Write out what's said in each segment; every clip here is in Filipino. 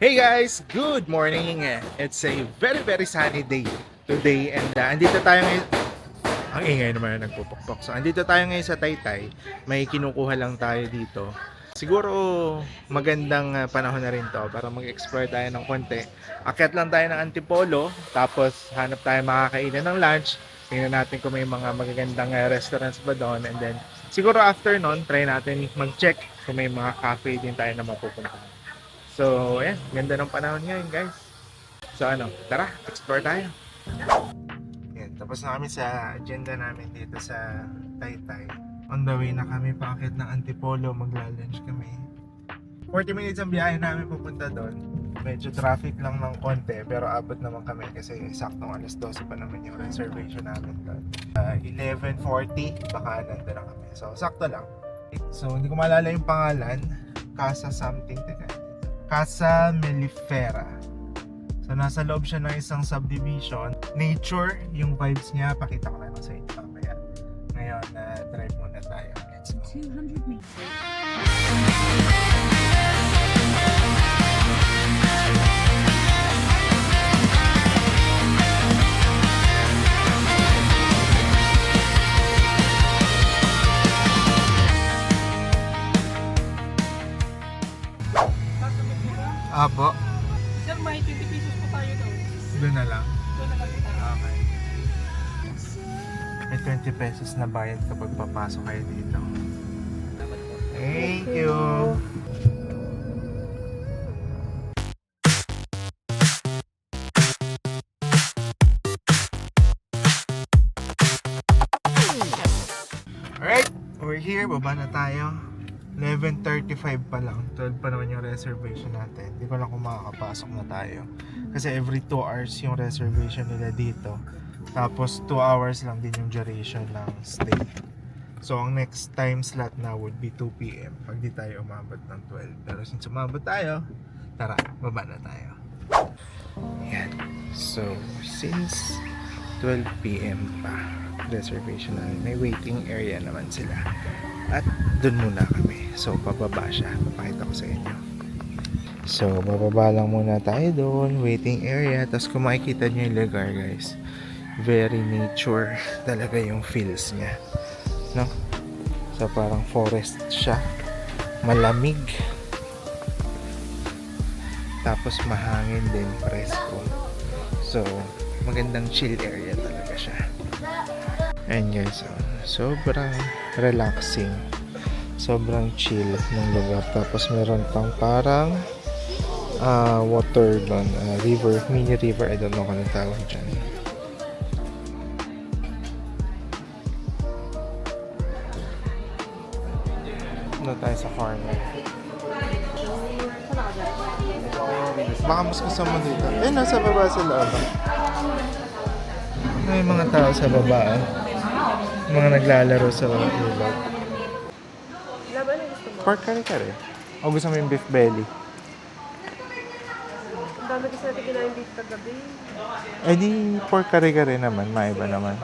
Hey guys! Good morning! It's a very sunny day today and andito tayo ngayon. Ang ingay naman na nagpupukpok. So andito tayo ngayon sa Taytay. May kinukuha lang tayo dito. Siguro magandang panahon na rin to para mag-explore tayo ng konti. Akyat lang tayo ng Antipolo, tapos hanap tayo makakainan ng lunch. Tingnan natin kung may mga magagandang restaurants ba doon, and then siguro after nun, try natin mag-check kung may mga cafe din tayo na mapupuntahan. So, ayan, ganda ng panahon ngayon, guys. So, tara, explore tayo. Ayan, tapos na kami sa agenda namin dito sa Taytay. On the way na kami paakit ng Antipolo, magla-lunch kami. 40 minutes ang biyahe namin pupunta doon. Medyo traffic lang ng konti, pero abot naman kami kasi saktong alas 12 pa naman yung reservation namin doon. 11:40, baka nandun na kami. So, sakto lang. So, hindi ko maalala yung pangalan. Casa something, Casa Mellifera. So nasa loob siya ng isang subdivision. Nature, yung vibes niya, pakita ko na lang sa inyo mamaya. Ngayon, drive muna tayo. Let's go. 200 meters. Apo, Sir, may 20 pesos po tayo daw. doon na lang. Doon na lang tayo. Okay. May 20 pesos na bayad kapag papasok kayo dito. Thank you. Alright, we're here. Baba na tayo. 11:35 pa lang. 12 pa naman yung reservation natin. Hindi ko lang kung makakapasok na tayo. Kasi every 2 hours yung reservation nila dito. Tapos 2 hours lang din yung duration ng stay. So ang next time slot na would be 2 PM pag di tayo umabot ng 12. Pero since umabot tayo, tara, baba na tayo. Yan. So since 12 PM pa reservation na, may waiting area naman sila. At dun muna kami. So pababa siya. Papakita ko sa inyo. So bababa lang muna tayo doon, waiting area. Tapos kung makikita nyo yung lugar, guys, very nature talaga yung feels niya, no? So parang forest siya, malamig, tapos mahangin din, presko. So magandang chill area talaga siya. And guys, sobrang relaxing, sobrang chill ng lugar. Tapos meron pang parang water doon, river, mini river, I don't know kung anong tawag dyan. Doon tayo sa corner. Baka mas gusto mo dito. Nasa baba sila. May mga tao sa baba. Mga naglalaro sa ilog. Laban na gusto mo? Pork kare-kare. O gusto mo yung beef belly? Ang dami kasi natin kinain beef kagabi. Eh di pork kare-kare naman. Maiba naman.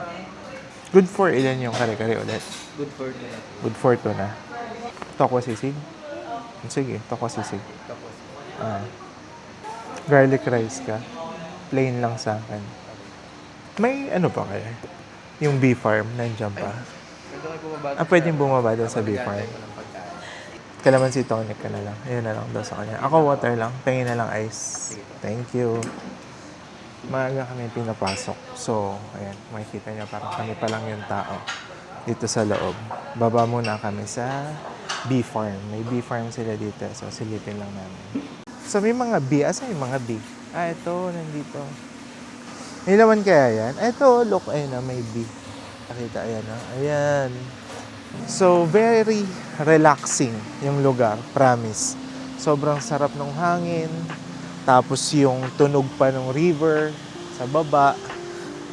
Good for ilan yung kare-kare ulit? Good for the Good for to na. Toko sisig? Sige, toko sisig. tapos. Garlic rice ka. Plain lang sa akin. May ano pa kaya? Yung beef farm, nandiyan pa. Pwede kayo bumaba. Pwedeng bumaba doon sa beef farm. Ko ng pagkain. Kalamansi tonic ka na lang. Ayun na lang daw sa kanya. Ako water lang. Tingin na lang ice. Thank you. Maaga kami pinapasok. So, ayan. Makikita niyo parang kami pa lang yung tao dito sa loob. Baba muna kami sa bee farm. May bee farm sila dito. So, silipin lang namin. So, may mga bee. Asa yung mga bee? Ito. Nandito. May laman kaya yan? Ito. Look. Ayun na. May bee. Nakita. Ayan na. Ayan. So, very relaxing yung lugar. Promise. Sobrang sarap ng hangin. Tapos yung tunog pa ng river sa baba.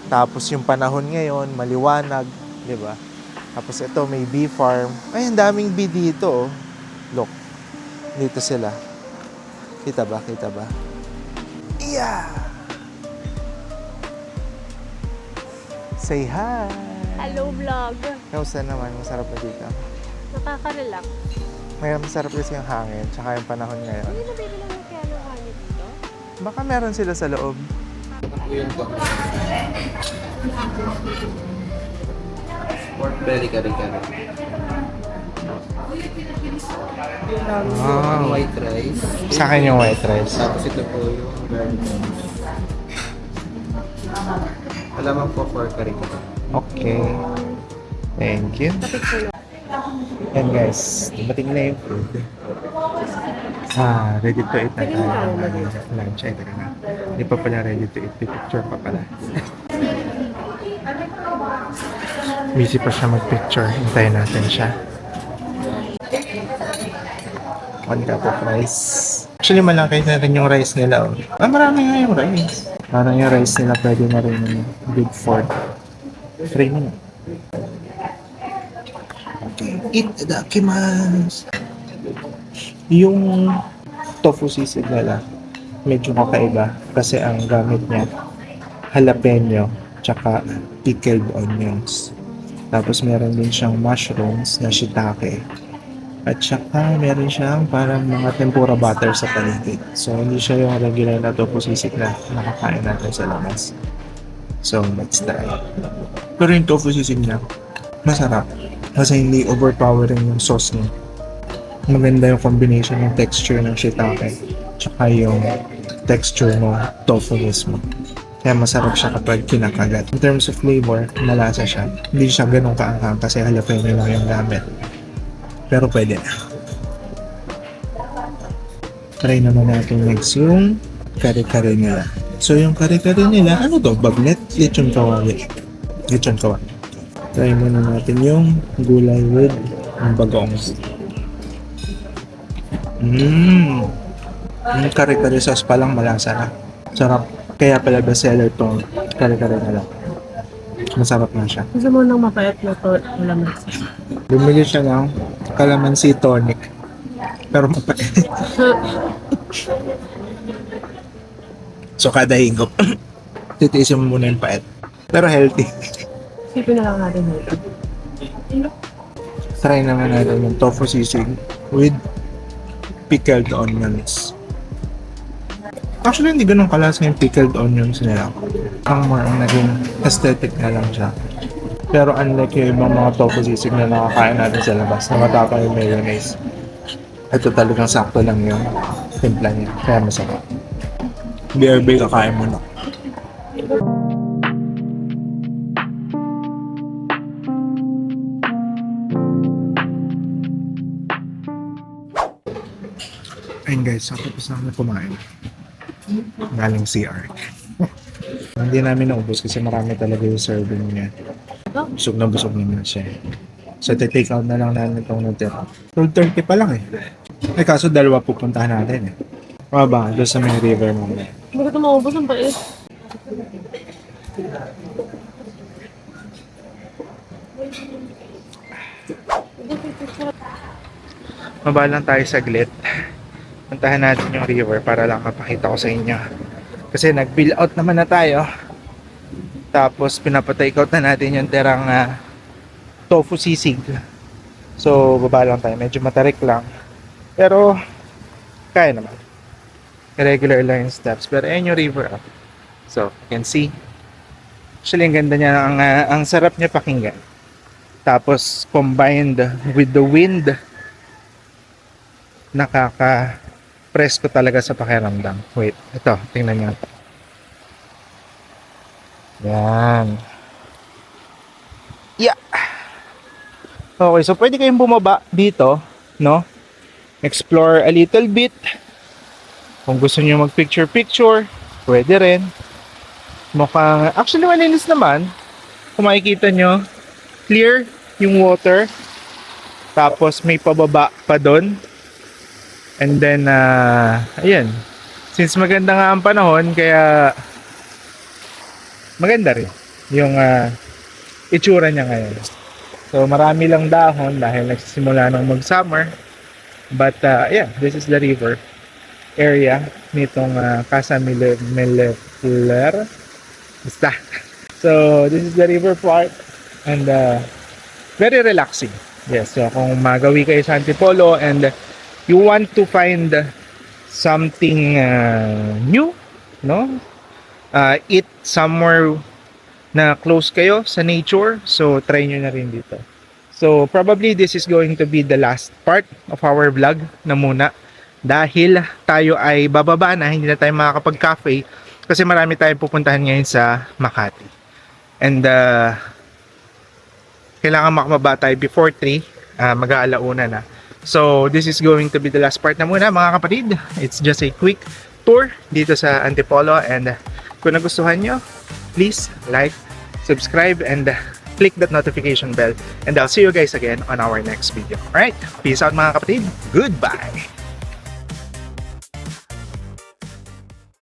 Tapos yung panahon ngayon, maliwanag. Diba? Tapos ito, may bee farm. Ay, ang daming bee dito. Oh. Look. Dito sila. Kita ba? Kita ba? Yeah! Say hi! Hello vlog. Kamusta naman? Masarap na dito. Nakaka-relax. May masarap kasi yung hangin, tsaka yung panahon ngayon. Hindi na baby lang yung kaya ng hangin dito. Baka meron sila sa loob. Yun po. Pork belly kare-kare. Wow. White rice. Sa akin yung white rice. Tapos ito po yung garlic. Alaman po pork kare-kare. Okay. Thank you. And guys, dumating na yung food. Ready to eat na tayo. Lunch. Ay, teka na. Hindi pa pala ready to eat. Picture pa pala. Busy pa siya mag-picture. Hintayin natin siya. One cup of rice. Actually, malaki na rin yung rice nila. Marami nga yung rice. Parang yung rice nila pwede na rin yung good for 3 minutes. Itadakimasu. Yung tofu sisig nila, medyo kakaiba kasi ang gamit niya jalapeno tsaka pickled onions. Tapos meron din siyang mushrooms na shiitake. At saka meron siyang parang mga tempura butter sa paligid. So hindi siya yung regular na tofu sisig na nakakain natin sa labas. So let's try. Pero yung tofu sisig niya, masarap. Kasi hindi overpowering yung sauce niya. Maganda yung combination ng texture ng shiitake tsaka yung texture ng tofu mismo. Kaya masarap siya kapag kinakagat. In terms of flavor, malasa siya. Hindi siya ganun kaanghang kasi jalapeno lang yung gamit. Pero pwede na. Try naman natin next yung kare-kare nila. So yung kare-kare nila, ano to? Bagnet? Lechon kawali. Lechon kawali. Try muna natin yung gulay with ang bagong. Yung kare-kare sauce pa lang malasa na. Sarap. Kaya pala bestseller tong kare-kare nila. Masarap na siya. Gusto mo nang mapayat na to, malaman. Bumili siya ng calamansi tonic. Pero mapait. So kada higop, titiisin mo muna yung pait. Pero healthy. Sipin na lang natin dito. Try naman natin yung tofu sisig with pickled onions. Actually, hindi ganun kalasa yung pickled onions nila. Ang more ang naging aesthetic na lang siya. Pero unlike yung ibang mga tofu sisig na nakakain natin sa labas, na matapang yung mayonnaise. Ito talagang sakto lang yung timpla niya. Kaya masarap. BRB kakain mo na. Ayun guys, so tapos na kami kumain. Galing CR. Hindi namin naubos kasi marami talaga yung serving niya. Busog na naman siya. So take out na lang namin itong natira. 12:30 pa lang eh. Eh kaso dalawa pupuntahan natin eh. Ba, doon sa may river mo. Hindi ko ito maubos ang pait. Mababa lang tayo saglit. Puntahan natin yung river para lang mapakita ko sa inyo. Kasi nag-bill out naman na tayo. Tapos pinapatake out na natin yung tirang tofu sisig. So baba lang tayo. Medyo matarik lang. Pero kaya naman. Regular lang yung steps. Pero ayun yung river up. So you can see. Actually ang ganda niya. Ang sarap niya pakinggan. Tapos combined with the wind, nakaka-presko talaga sa pakiramdam. Wait, ito, tingnan nyo. Yan. Yeah. Okay, so pwede kayong bumaba dito, no? Explore a little bit. Kung gusto nyo mag-picture-picture, pwede rin. Mukhang, actually malinis naman. Kung makikita nyo, clear yung water. Tapos may pababa pa doon. And then, ayan. Since maganda nga ang panahon, kaya maganda rin yung itsura niya ngayon. So, marami lang dahon dahil nagsisimula nang mag-summer. But, yeah, this is the river area nitong Casa Miller. Basta. So, this is the river part. And, very relaxing. Yes, so kung magawi kayo sa Antipolo and you want to find something new no? Eat somewhere na close kayo sa nature. So, try nyo na rin dito. So, probably this is going to be the last part of our vlog na muna. Dahil tayo ay bababa na, hindi na tayo makakapag-cafe kasi marami tayong pupuntahan ngayon sa Makati. And kailangan makababa tayo before 3, mag-aalauna na. So, this is going to be the last part na muna mga kapatid. It's just a quick tour dito sa Antipolo, and kung nagustuhan nyo, please like, subscribe, and click that notification bell. And I'll see you guys again on our next video. Alright, peace out mga kapatid. Goodbye!